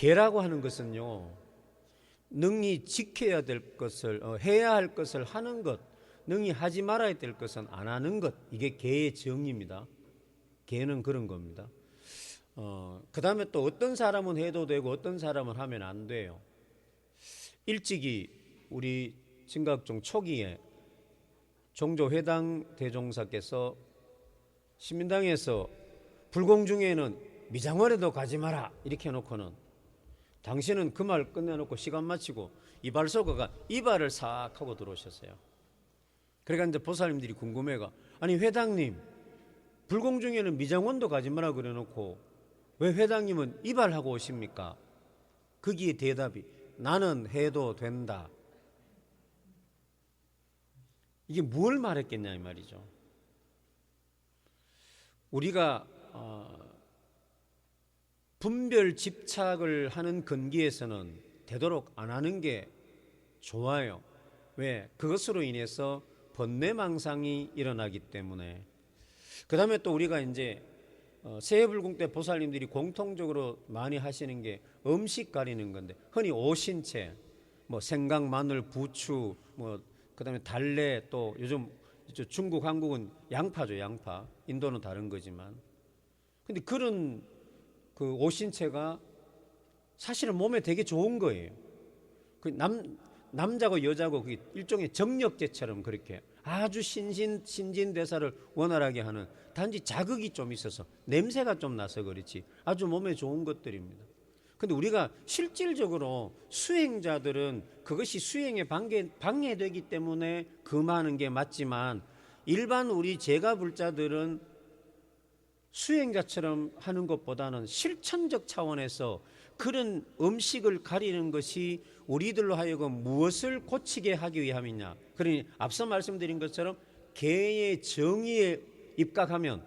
계라고 하는 것은요, 능히 지켜야 될 것을, 해야 할 것을 하는 것, 능히 하지 말아야 될 것은 안 하는 것, 이게 계의 정의입니다. 계는 그런 겁니다. 그 다음에 또 어떤 사람은 해도 되고 어떤 사람은 하면 안 돼요. 일찍이 우리 진각종 초기에 종조회당 대종사께서 시민당에서 불공중에는 미장원에도 가지 마라 이렇게 해놓고는 당신은 그 말 끝내놓고 시간 마치고 이발소가가 이발을 싹 하고 들어오셨어요. 그러니까 이제 보살님들이 궁금해가, 아니 회당님 불공중에는 미장원도 가지 마라 그래놓고 왜 회당님은 이발하고 오십니까? 거기에 대답이 나는 해도 된다. 이게 뭘 말했겠냐 이 말이죠. 우리가 분별 집착을 하는 근기에서는 되도록 안 하는 게 좋아요. 왜? 그것으로 인해서 번뇌망상이 일어나기 때문에. 그 다음에 또 우리가 이제 새해불궁 때 보살님들이 공통적으로 많이 하시는 게 음식 가리는 건데, 흔히 오신채, 뭐 생강, 마늘, 부추, 뭐 그다음에 달래, 또 요즘 중국, 한국은 양파죠, 양파. 인도는 다른 거지만. 근데 그런 그 오신채가 사실은 몸에 되게 좋은 거예요. 그 남자고 여자고 그게 일종의 정력제처럼 그렇게 아주 신진대사를 원활하게 하는, 단지 자극이 좀 있어서 냄새가 좀 나서 그렇지 아주 몸에 좋은 것들입니다. 근데 우리가 실질적으로 수행자들은 그것이 수행에 방해되기 때문에 금하는 게 맞지만, 일반 우리 제가불자들은 수행자처럼 하는 것보다는 실천적 차원에서 그런 음식을 가리는 것이 우리들로 하여금 무엇을 고치게 하기 위함이냐. 그러니 앞서 말씀드린 것처럼 계의 정의에 입각하면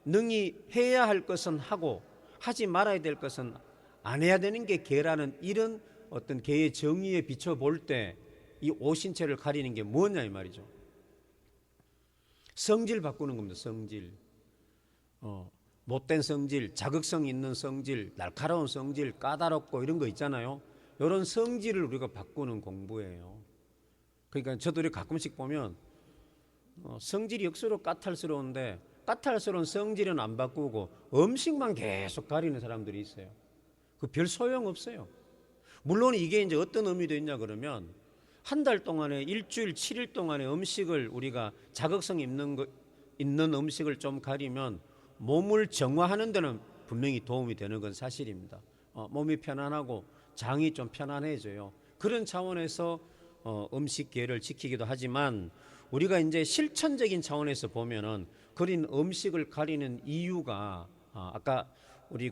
능히 해야 할 것은 하고 하지 말아야 될 것은 안 해야 되는 게 계라는 이런 어떤 계의 정의에 비춰볼 때 이 오신채를 가리는 게 뭐냐 이 말이죠. 성질 바꾸는 겁니다. 성질. 못된 성질, 자극성 있는 성질, 날카로운 성질, 까다롭고 이런 거 있잖아요. 이런 성질을 우리가 바꾸는 공부예요. 그러니까 저도 이렇게 가끔씩 보면 성질이 억수로 까탈스러운데 까탈스러운 성질은 안 바꾸고 음식만 계속 가리는 사람들이 있어요. 그 별 소용 없어요. 물론 이게 이제 어떤 의미도 있냐 그러면 한 달 동안에 일주일 7일 동안의 음식을 우리가 자극성 있는 음식을 좀 가리면 몸을 정화하는 데는 분명히 도움이 되는 건 사실입니다. 몸이 편안하고 장이 좀 편안해져요. 그런 차원에서 음식계를 지키기도 하지만, 우리가 이제 실천적인 차원에서 보면은 그린 음식을 가리는 이유가 아까 우리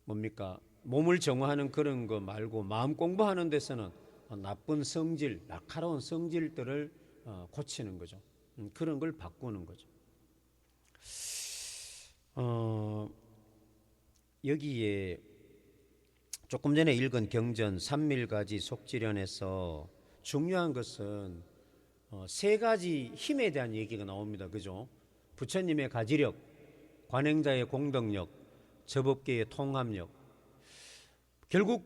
뭡니까? 몸을 정화하는 그런 거 말고 마음 공부하는 데서는 나쁜 성질, 날카로운 성질들을 고치는 거죠. 그런 걸 바꾸는 거죠. 여기에 조금 전에 읽은 경전 삼밀가지 속지련에서 중요한 것은 세 가지 힘에 대한 얘기가 나옵니다. 그죠? 부처님의 가지력, 관행자의 공덕력, 접업계의 통합력. 결국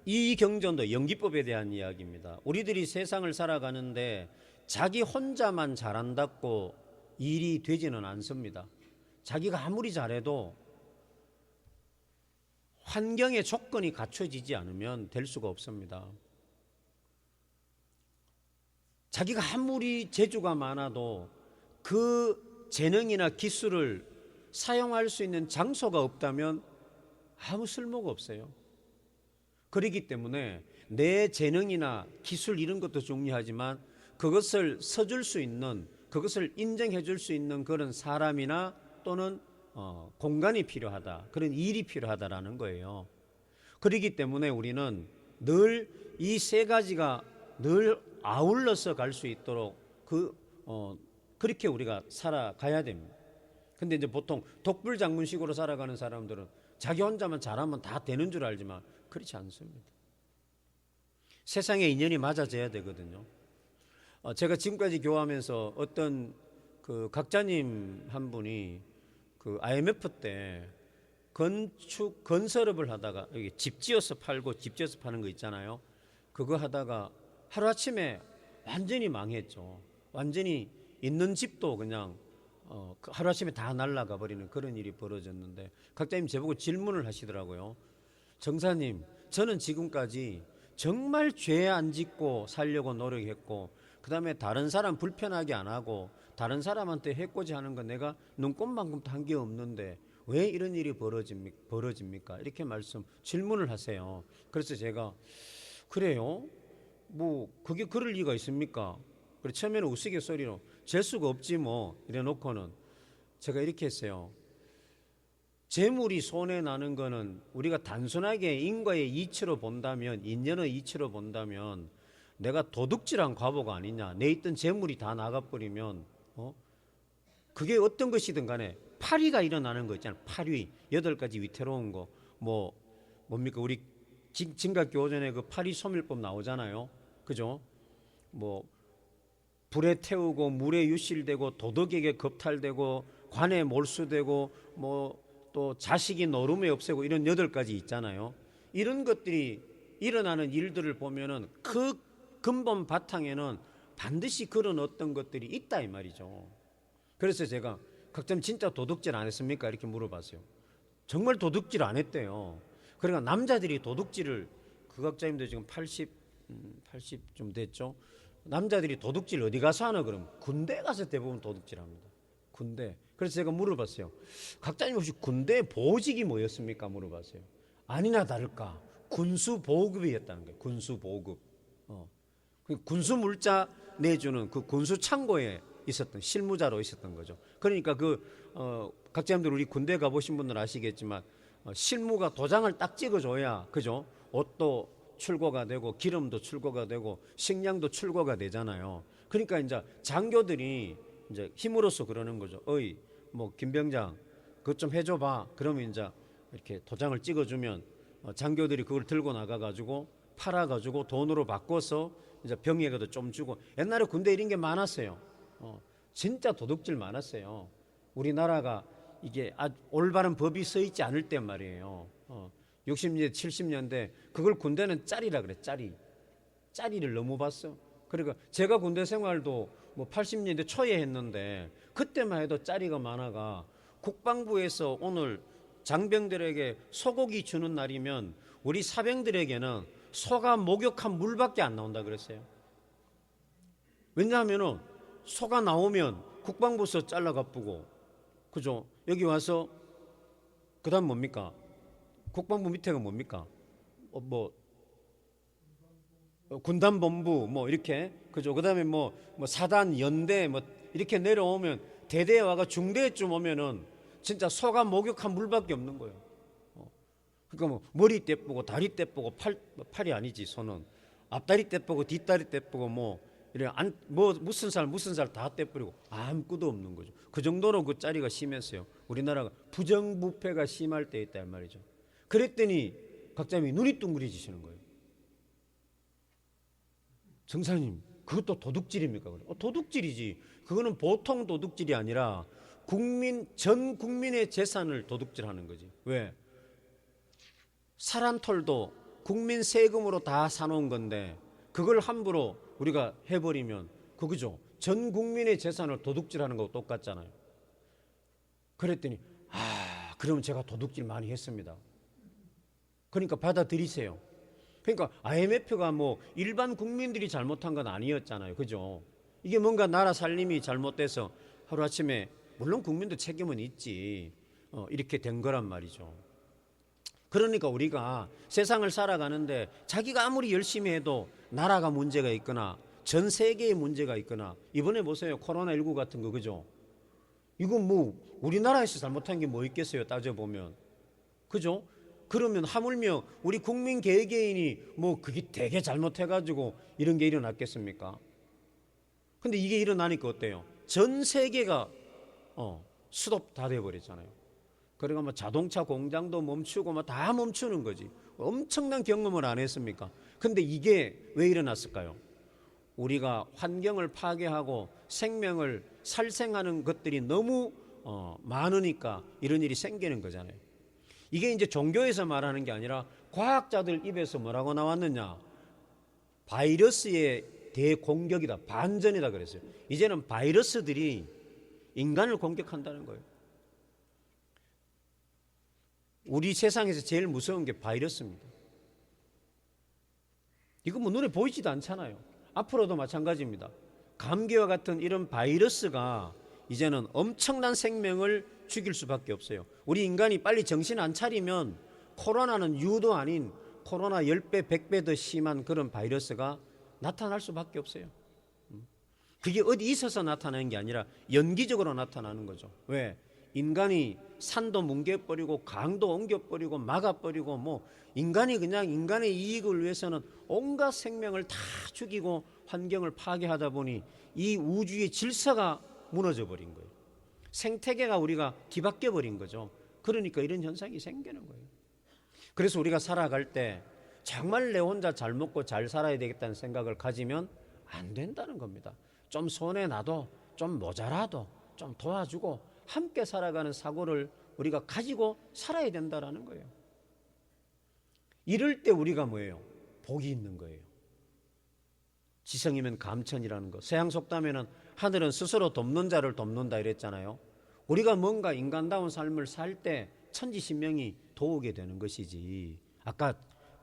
이 경전도 연기법에 대한 이야기입니다. 우리들이 세상을 살아가는데 자기 혼자만 잘한다고 일이 되지는 않습니다. 자기가 아무리 잘해도 환경의 조건이 갖춰지지 않으면 될 수가 없습니다. 자기가 아무리 재주가 많아도 그 재능이나 기술을 사용할 수 있는 장소가 없다면 아무 쓸모가 없어요. 그렇기 때문에 내 재능이나 기술 이런 것도 중요하지만 그것을 써줄 수 있는, 그것을 인정해 줄 수 있는 그런 사람이나 또는 공간이 필요하다, 그런 일이 필요하다라는 거예요. 그렇기 때문에 우리는 늘 이 세 가지가 늘 아울러서 갈 수 있도록 그렇게 우리가 살아가야 됩니다. 근데 이제 보통 독불장군식으로 살아가는 사람들은 자기 혼자만 잘하면 다 되는 줄 알지만 그렇지 않습니다. 세상의 인연이 맞아져야 되거든요. 제가 지금까지 교화하면서 어떤 그 각자님 한 분이 그 IMF 때 건설업을 하다가 여기 집 지어서 팔고 집 지어서 파는 거 있잖아요. 그거 하다가 하루아침에 완전히 망했죠. 완전히 있는 집도 그냥 하루아침에 다 날아가 버리는 그런 일이 벌어졌는데 각자님 저보고 질문을 하시더라고요. 정사님, 저는 지금까지 정말 죄 안 짓고 살려고 노력했고 그다음에 다른 사람 불편하게 안 하고 다른 사람한테 해코지 하는 거 내가 눈꼽만큼도 한 게 없는데 왜 이런 일이 벌어집니까? 이렇게 질문을 하세요. 그래서 제가 그래요? 뭐 그게 그럴 리가 있습니까? 그래 처음에는 우스갯소리로 재수가 없지 뭐 이래 놓고는 제가 이렇게 했어요. 재물이 손에 나는 거는 우리가 단순하게 인과의 이치로 본다면, 인연의 이치로 본다면 내가 도둑질한 과보가 아니냐. 내 있던 재물이 다 나가버리면 그게 어떤 것이든 간에 파리가 일어나는 거 있잖아요. 파리 8가지 위태로운 거 뭡니까 우리 진각교 오전에 그 파리 소멸법 나오잖아요. 그죠? 뭐 불에 태우고 물에 유실되고 도덕에게 겁탈되고 관에 몰수되고 뭐 또 자식이 노름에 없애고 이런 8가지 있잖아요. 이런 것들이 일어나는 일들을 보면은 그 근본 바탕에는 반드시 그런 어떤 것들이 있다 이 말이죠. 그래서 제가 각자님 진짜 도둑질 안 했습니까? 이렇게 물어봤어요. 정말 도둑질 안 했대요. 그러니까 남자들이 도둑질을 그 각자님도 지금 80 좀 됐죠. 남자들이 도둑질 어디 가서 하나 그럼 군대 가서 대부분 도둑질합니다. 군대. 그래서 제가 물어봤어요. 각자님 혹시 군대 보직이 뭐였습니까? 물어봤어요. 아니나 다를까 군수 보급이었다는 거예요. 군수 보급. 군수 물자 내주는 그 군수 창고에 있었던 실무자로 있었던 거죠. 그러니까 각자님들 우리 군대 가보신 분들 아시겠지만 실무가 도장을 딱 찍어줘야 그죠? 옷도 출고가 되고 기름도 출고가 되고 식량도 출고가 되잖아요. 그러니까 이제 장교들이 이제 힘으로써 그러는 거죠. 어이 뭐 김병장 그것 좀 해줘봐. 그러면 이제 이렇게 도장을 찍어주면 장교들이 그걸 들고 나가가지고 팔아가지고 돈으로 바꿔서 이제 병에게도 좀 주고. 옛날에 군대 이런 게 많았어요. 진짜 도둑질 많았어요. 우리나라가 이게 아주 올바른 법이 써 있지 않을 때 말이에요. 60년대 70년대 그걸 군대는 짜리라 그래. 짜리를 너무 봤어. 그러니까 제가 군대 생활도 뭐 80년대 초에 했는데 그때만 해도 짜리가 많아가 국방부에서 오늘 장병들에게 소고기 주는 날이면 우리 사병들에게는 소가 목욕한 물밖에 안 나온다 그랬어요. 왜냐하면은 소가 나오면 국방부에서 잘라가 뿌고 그죠? 여기 와서 그다음 뭡니까? 국방부 밑에가 뭡니까? 군단본부 뭐 이렇게 그죠? 그다음에 뭐 사단 연대 뭐 이렇게 내려오면 대대에 와가 중대에쯤 오면은 진짜 소가 목욕한 물밖에 없는 거예요. 그러니까 뭐 머리 떼쁘고 다리 떼쁘고 팔이 아니지 소는 앞다리 떼쁘고 뒷다리 떼쁘고 뭐 이래 무슨 살 다 떼뿌리고 아무것도 없는 거죠. 그 정도로 그 짜리가 심했어요. 우리나라가 부정부패가 심할 때 있다 말이죠. 그랬더니 각자님이 눈이 둥그레지시는 거예요. 정사님 그것도 도둑질입니까? 도둑질이지. 그거는 보통 도둑질이 아니라 전 국민의 재산을 도둑질하는 거지. 왜? 사람털도 국민 세금으로 다 사놓은 건데 그걸 함부로 우리가 해버리면 그거죠. 전 국민의 재산을 도둑질하는 거하고 똑같잖아요. 그랬더니 그러면 제가 도둑질 많이 했습니다. 그러니까 받아들이세요. 그러니까 IMF가 뭐 일반 국민들이 잘못한 건 아니었잖아요. 그죠? 이게 뭔가 나라 살림이 잘못돼서 하루아침에 물론 국민도 책임은 있지 이렇게 된 거란 말이죠. 그러니까 우리가 세상을 살아가는데 자기가 아무리 열심히 해도 나라가 문제가 있거나 전 세계에 문제가 있거나 이번에 보세요. 코로나19 같은 거 그죠? 이거 뭐 우리나라에서 잘못한 게 뭐 있겠어요. 따져보면. 그죠? 그러면 하물며 우리 국민 개개인이 뭐 그게 되게 잘못해가지고 이런 게 일어났겠습니까? 근데 이게 일어나니까 어때요? 전 세계가 스톱 다 돼버렸잖아요. 그러니까 뭐 자동차 공장도 멈추고 뭐 다 멈추는 거지. 엄청난 경험을 안 했습니까? 근데 이게 왜 일어났을까요? 우리가 환경을 파괴하고 생명을 살생하는 것들이 너무 많으니까 이런 일이 생기는 거잖아요. 이게 이제 종교에서 말하는 게 아니라 과학자들 입에서 뭐라고 나왔느냐? 바이러스의 대공격이다, 반전이다 그랬어요. 이제는 바이러스들이 인간을 공격한다는 거예요. 우리 세상에서 제일 무서운 게 바이러스입니다. 이거 뭐 눈에 보이지도 않잖아요. 앞으로도 마찬가지입니다. 감기와 같은 이런 바이러스가 이제는 엄청난 생명을 죽일 수밖에 없어요. 우리 인간이 빨리 정신 안 차리면 코로나는 유도 아닌 코로나 10배, 100배 더 심한 그런 바이러스가 나타날 수밖에 없어요. 그게 어디 있어서 나타나는 게 아니라 연기적으로 나타나는 거죠. 왜? 인간이 산도 뭉개버리고 강도 옮겨버리고 막아버리고 뭐 인간이 그냥 인간의 이익을 위해서는 온갖 생명을 다 죽이고 환경을 파괴하다 보니 이 우주의 질서가 무너져 버린 거예요. 생태계가 우리가 뒤바뀌어 버린 거죠. 그러니까 이런 현상이 생기는 거예요. 그래서 우리가 살아갈 때 정말 내 혼자 잘 먹고 잘 살아야 되겠다는 생각을 가지면 안 된다는 겁니다. 좀 손해 나도 좀 모자라도 좀 도와주고 함께 살아가는 사고를 우리가 가지고 살아야 된다는 거예요. 이럴 때 우리가 뭐예요? 복이 있는 거예요. 지성이면 감천이라는 거. 서양 속담에는 하늘은 스스로 돕는 자를 돕는다 이랬잖아요. 우리가 뭔가 인간다운 삶을 살 때 천지신명이 도우게 되는 것이지, 아까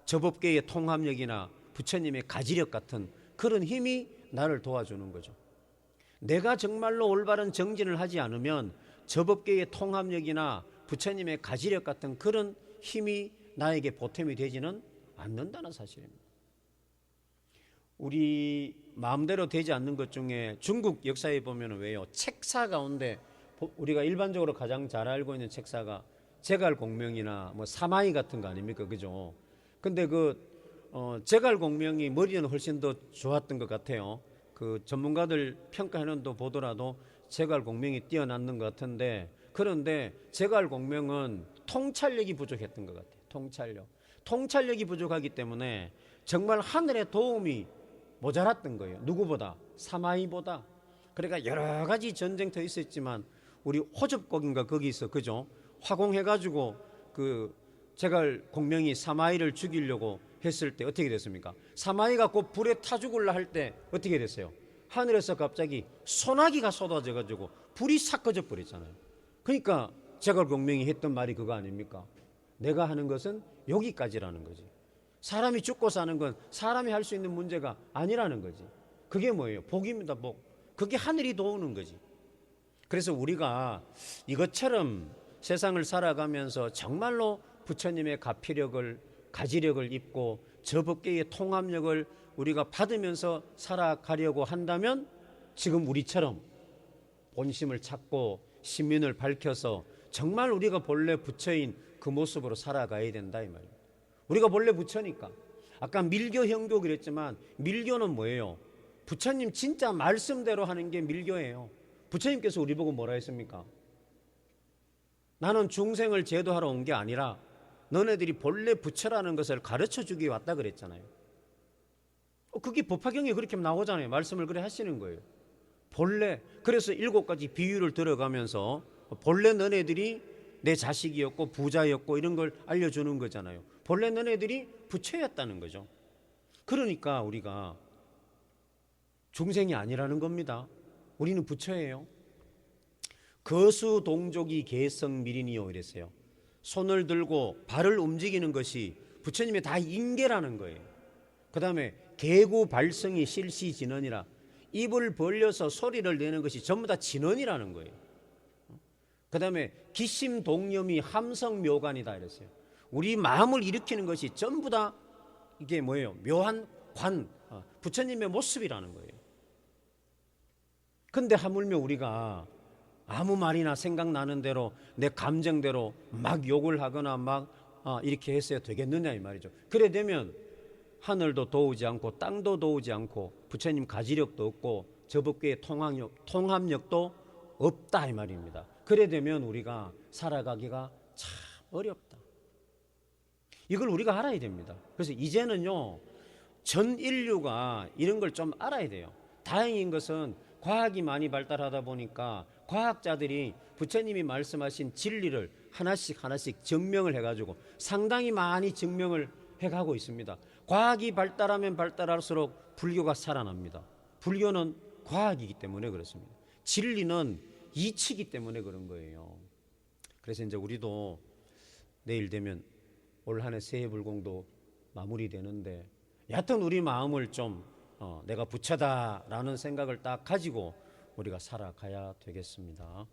저법계의 통합력이나 부처님의 가지력 같은 그런 힘이 나를 도와주는 거죠. 내가 정말로 올바른 정진을 하지 않으면 저법계의 통합력이나 부처님의 가지력 같은 그런 힘이 나에게 보탬이 되지는 않는다는 사실입니다. 우리 마음대로 되지 않는 것 중에 중국 역사에 보면 왜요? 책사 가운데 우리가 일반적으로 가장 잘 알고 있는 책사가 제갈공명이나 뭐 사마이 같은 거 아닙니까? 그죠? 근데 제갈공명이 머리는 훨씬 더 좋았던 것 같아요. 그 전문가들 평가하는 도 보더라도 제갈공명이 뛰어났는 것 같은데, 그런데 제갈공명은 통찰력이 부족했던 것 같아요. 통찰력이 부족하기 때문에 정말 하늘의 도움이 모자랐던 거예요. 누구보다? 사마이보다. 그러니까 여러 가지 전쟁터 있었지만 우리 호접국인가 거기서 그죠? 화공해가지고 그 제갈공명이 사마이를 죽이려고 했을 때 어떻게 됐습니까? 사마이가 곧 불에 타 죽을라 할 때 어떻게 됐어요? 하늘에서 갑자기 소나기가 쏟아져가지고 불이 싹 꺼져 버렸잖아요. 그러니까 제갈공명이 했던 말이 그거 아닙니까? 내가 하는 것은 여기까지라는 거지. 사람이 죽고 사는 건 사람이 할 수 있는 문제가 아니라는 거지. 그게 뭐예요? 복입니다, 복. 그게 하늘이 도우는 거지. 그래서 우리가 이것처럼 세상을 살아가면서 정말로 부처님의 가피력을, 가지력을 입고 저법계의 통합력을 우리가 받으면서 살아가려고 한다면 지금 우리처럼 본심을 찾고 신민을 밝혀서 정말 우리가 본래 부처인 그 모습으로 살아가야 된다 이 말이에요. 우리가 본래 부처니까. 아까 밀교 형교 그랬지만 밀교는 뭐예요? 부처님 진짜 말씀대로 하는 게 밀교예요. 부처님께서 우리 보고 뭐라 했습니까? 나는 중생을 제도하러 온 게 아니라 너네들이 본래 부처라는 것을 가르쳐 주기 왔다 그랬잖아요. 그게 법화경에 그렇게 나오잖아요. 말씀을 그래 하시는 거예요. 본래. 그래서 7가지 비유를 들어가면서 본래 너네들이 내 자식이었고 부자였고 이런 걸 알려주는 거잖아요. 본래 너네들이 부처였다는 거죠. 그러니까 우리가 중생이 아니라는 겁니다. 우리는 부처예요. 거수동족이 개성미린이요 이랬어요. 손을 들고 발을 움직이는 것이 부처님의 다 인계라는 거예요. 그 다음에 개구발성이 실시진언이라, 입을 벌려서 소리를 내는 것이 전부 다 진언이라는 거예요. 그 다음에 기심동념이 함성묘관이다 이랬어요. 우리 마음을 일으키는 것이 전부 다 이게 뭐예요? 묘한 관, 부처님의 모습이라는 거예요. 근데 하물며 우리가 아무 말이나 생각나는 대로 내 감정대로 막 욕을 하거나 막 이렇게 했어야 되겠느냐 이 말이죠. 그래 되면 하늘도 도우지 않고 땅도 도우지 않고 부처님 가지력도 없고 저법계의 통합력도 없다 이 말입니다. 그래 되면 우리가 살아가기가 참 어렵다. 이걸 우리가 알아야 됩니다. 그래서 이제는요, 전 인류가 이런 걸 좀 알아야 돼요. 다행인 것은 과학이 많이 발달하다 보니까 과학자들이 부처님이 말씀하신 진리를 하나씩 증명을 해가지고 상당히 많이 증명을 해가고 있습니다. 과학이 발달하면 발달할수록 불교가 살아납니다. 불교는 과학이기 때문에 그렇습니다. 진리는 이치이기 때문에 그런 거예요. 그래서 이제 우리도 내일 되면 올 한 해 새해 불공도 마무리되는데 여하튼 우리 마음을 좀 내가 부처다라는 생각을 딱 가지고 우리가 살아가야 되겠습니다.